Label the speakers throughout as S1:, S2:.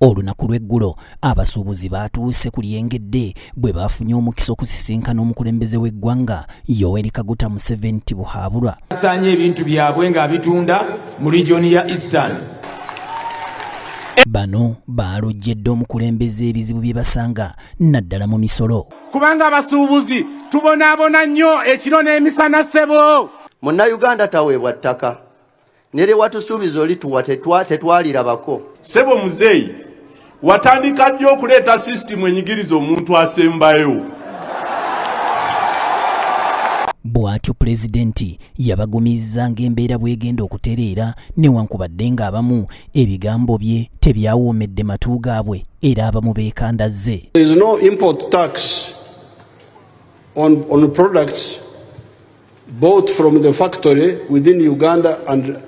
S1: Olunaku lw'eggulo abasuubuzi baatuuse ku lyengedde bwe baafunye omukisa okusisinkana omukulembeze w'eggwanga Yoweri Kaguta Museveni Buhaabulwa.
S2: Asaanye ebintu byabwe ng'abitunda mu region ya Eastern.
S1: Bano baalojjedde omukulembeze ebizibu bye basanga naddala mu misolo.
S3: Kubanga abasuubuzi tubonaabona nnyo ekiro n'emisana ssebo.
S4: Munnayuganda taweebwa ttaka. Nere watusuubiza oli tuwa tetwalirabako.
S5: Ssebo muzeeyi watandika ddi okuleeta sisitimu enyigiriza omuntu asembayo?
S1: Bw'atyo pulezidenti yabagumizza ng'embeera bw'egenda okutereera newankubadde ng'abamu ebigambo bye tebyawoomedde matu gaabwe era abamu beekandazze.
S6: There is no import tax on products bought from the factory within Uganda and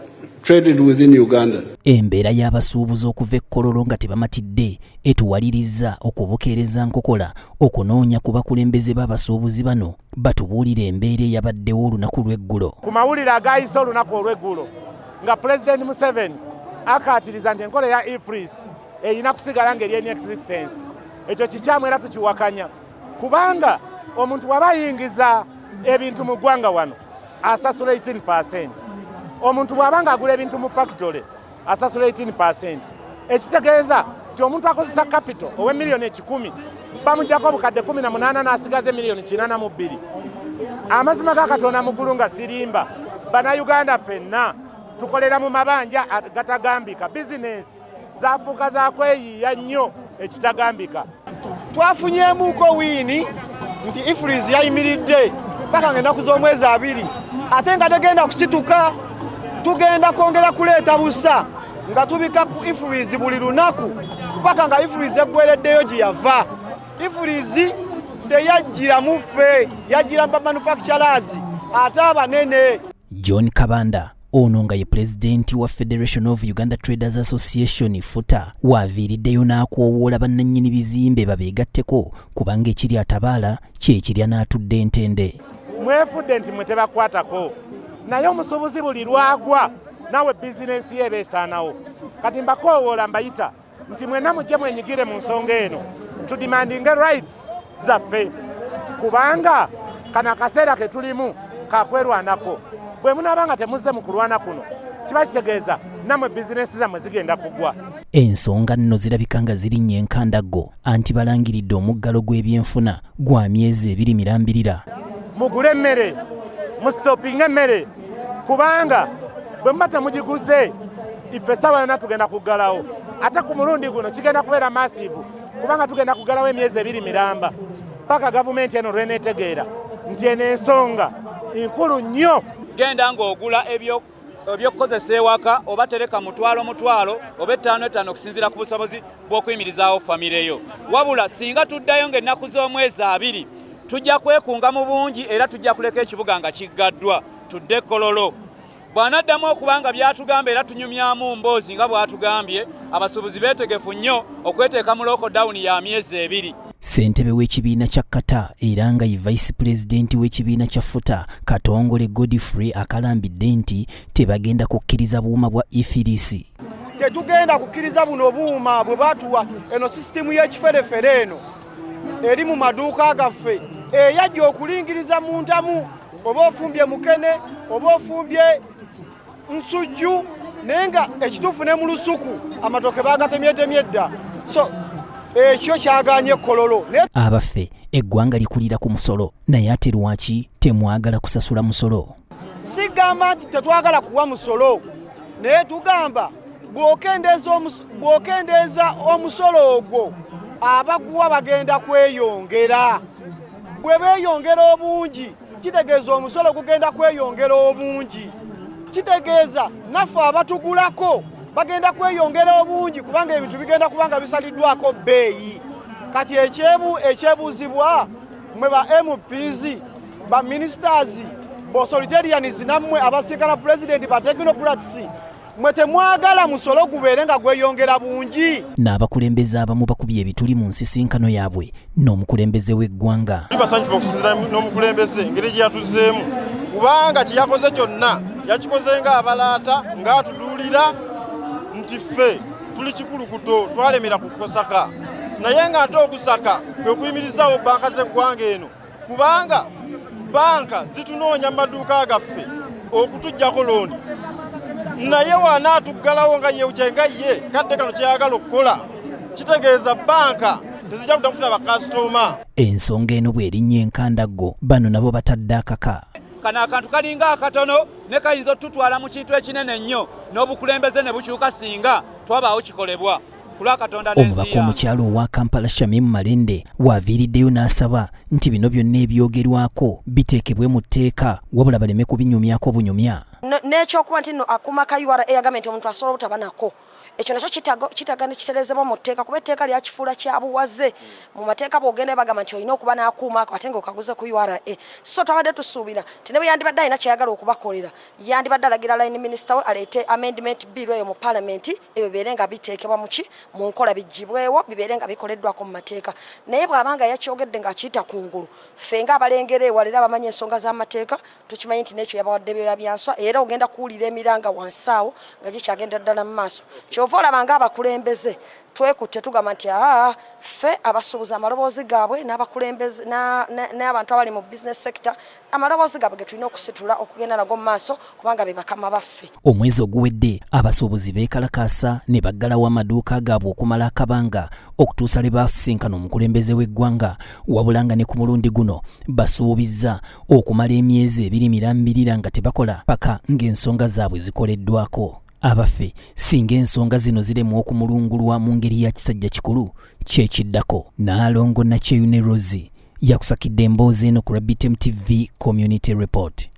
S6: traded within Uganda.
S1: Embeera y'abasuubuzi okuva ekkololo nga tebamatidde etuwalirizza okubukeereza nkokola okunoonya ku bakulembeze b'abasuubuzi bano batubuulira embeera eyabaddewo olunaku lw'eggulo.
S3: Ku mawulire agayise olunaku olw'eggulo nga Pulezidenti Museveni akaatiriza nti enkola ya e-freeze erina kusigala ng'eri in existence. Ekyo kikyamu era tukiwakanya kubanga omuntu bw'aba ayingiza ebintu mu ggwanga wano asasula 18%. Omuntu bw'abanga agula ebintu mu factory asasula 18%. Ekitegeeza nti omuntu akozesa capital owe miliyoni 10 bamujjako obukadde 18 n'asigaze miliyoni 42. Amazima ga Katonda muggulu nga sirimba bannayuganda ffenna tukolera mu mabanja gatagambika. Bizinesi zaafuuka za kweyiiya nnyo ekitagambika.
S7: Twafunyemuko wiini nti e-freeze yayimiridde paka ng'ennaku z'omwezi 2 ate nga tegenda kusituka. Tugenda kwongera kuleeta busa nga tubika ku e-freeze buli lunaku paka nga e-freeze eggwereddeyo gye yava. E-freeze teyajjira muffe, yajjira ba manufacturers ate abanene.
S1: John Kabanda ono nga ye pulezidenti wa Federation of Uganda Traders Association FUTA waaviiriddeyo n'akoowoola bannannyini bizimbe babeegatteko kubanga ekiri atabaala kyekirya n'atudde entende.
S3: Mwefudde nti mwe tebakwatako naye omusuubuzi buli lwagwa nawe bizinesi ye beesaanawo. Kati mbakoowoola mbayita nti mwenna mujje mwenyigire mu nsonga eno tudimandinge rights zaffe kubanga kana akaseera ke tulimu kakwerwanako. Bwe munaabanga temuzze mu kulwana kuno kiba kitegeeza nammwe bizinesi zammwe zigenda kugwa.
S1: Ensonga nno zirabika nga zirinnye enkandaggo anti balangiridde omuggalo gw'ebyenfuna gwa myezi 2 mirambirira.
S3: Mugule emmere musitopinga emmere kubanga bwe muba temugiguze iffe sawa yonna tugenda kuggalawo. Ate ku mulundi guno kigenda kubeera massive kubanga tugenda kuggalawo emyezi 2 miramba paka gavumenti eno lweneetegeera nti eno ensonga enkulu nnyo.
S8: Genda ng'ogula ebyokukozesa ewaka oba tereka mutwalo oba 5 okusinziira ku busobozi bw'okuyimirizaawo famire yo. Wabula singa tuddayo ng'ennaku z'omwezi 2 tujja kwekunga mu bungi era tujja kuleka ekibuga nga kiggaddwa tudde kololo. Bw'anaddamu okubanga byatugamba era tunyumyamu mboozi nga bw'atugambye abasuubuzi beetegefu nnyo okweteeka mu lockdown ya myezi 2.
S1: Ssentebe w'ekibiina kya Kata era nga ye vice pulezidenti w'ekibiina kya FUTA Katongole Godfrey akalambidde nti tebagenda kukkiriza buuma bwa e-freeze.
S7: Tetugenda kukkiriza buno buuma bwe batuwa eno sisitimu y'ekiferefere eno eri mu maduuka gaffe eyajja okulingiriza mu ntamu oba ofumbye mukene oba ofumbye nsujju naye nga ekituufu ne mu lusuku amatoke bagatemyetemye dda. So ekyo kyaganye kololo.
S1: Abaffe eggwanga likulira ku musolo naye ate lwaki temwagala kusasula musolo?
S7: Sigamba nti tetwagala kuwa musolo naye tugamba bw'okendeeza omusolo ogwo abaguwa bagenda kweyongera. Bwe beeyongera obungi kitegeeza omusolo gugenda kweyongera obungi. Kitegeeza naffe abatugulako bagenda kweyongera obungi kubanga ebintu bigenda kubanga bisaliddwako bbeeyi. Kati ekyebuuzibwa mwe ba MPs ba ministers b'authoritarians nammwe abasinkana pulezidenti ba technocrats mwe temwagala musolo gubeere nga gweyongera bungi.
S1: N'abakulembeze abamu bakubye ebituli mu nsisinkano yaabwe n'omukulembeze w'eggwanga.
S9: Tubasanyufu okusinziira n'omukulembeze engeri gye yatuzzeemu kubanga kyeyakoze kyonna yakikoze ng'abalaata ng'atuduulira nti ffe tuli kikulukuto twalemera kukusaka naye nga ate okusaka kwe kuyimirizaawo banka z'eggwanga eno kubanga banka zitunoonya mu maduuka gaffe okutuggyako looni naye wanaatuggalawo nga ye kadde kano kyeyagala okukola kitegeeza banka tezijja kutamufuna bakasitoma.
S1: Ensonga eno bw'erinnya enkandaggo bano nabo batadde akaka.
S8: Kano akantu kalinga akatono ne kayinza otutwala mu kintu ekinene ennyo n'obukulembeze ne bukyuka singa twabaawo kikolebwa.
S1: Omubaka omukyalo owa Kampala Shamim Malende waaviiriddeyo n'asaba nti bino byonna ebyogerwako biteekebwe mu tteeka wabula baleme kubinyumyako bunyumya.
S10: N'ekyokuba nti nno akuuma ka URA eyagambye nti omuntu asobola obutaba nako ekyo nakyo kitagana kiterezebwa mu tteeka kuba etteeka lyakifuula kya buwaze mu mateeka bw'ogenda bagamba nti olina okuba n'akuuma ako ate ng'okaguze ku URA. So twabadde tusuubira nti ne bwe yandibadde alina kyayagala okubakolera yandibadde alagira line minisita we aleete amendment bill eyo mu paalamenti ebyo bibeere nga biteekebwa mu nkola biggibwewo bibeere nga bikoleddwako mu mateeka. Naye bw'abanga yakyogedde ng'akiyita kungulu ffe ng'abalengera ewala era abamanyi ensonga z'amateeka tukimanyi nti n'ekyo yabawadde byoya byanswa era ogenda kuwulira emiranga wansi awo nga gikyagenda ddala mu maaso. Kyova olaba ng'abakulembeze twekutte tugamba nti ffe abasuubuzi amaloboozi gaabwe n'abakulembeze n'abantu abali mu business sector amaloboozi gaabwe ge tulina okusitula okugenda nago mu maaso kubanga be bakama baffe.
S1: Omwezi oguwedde abasuubuzi beekalakaasa ne baggalawo amaduuka gaabwe okumala akabanga okutuusa lwe baasisinkana omukulembeze w'eggwanga wabula nga ne ku mulundi guno basuubizza okumala emyezi 2 mirambirira nga tebakola paka ng'ensonga zaabwe zikoleddwako. Abaffe singa ensonga zino ziremu okumulungulwa mu ngeri ya kisajja kikulu kyekiddako. Naalongo Nakyeyune Rosie yakusakidde emboozi eno ku Rabitem TV Community Report.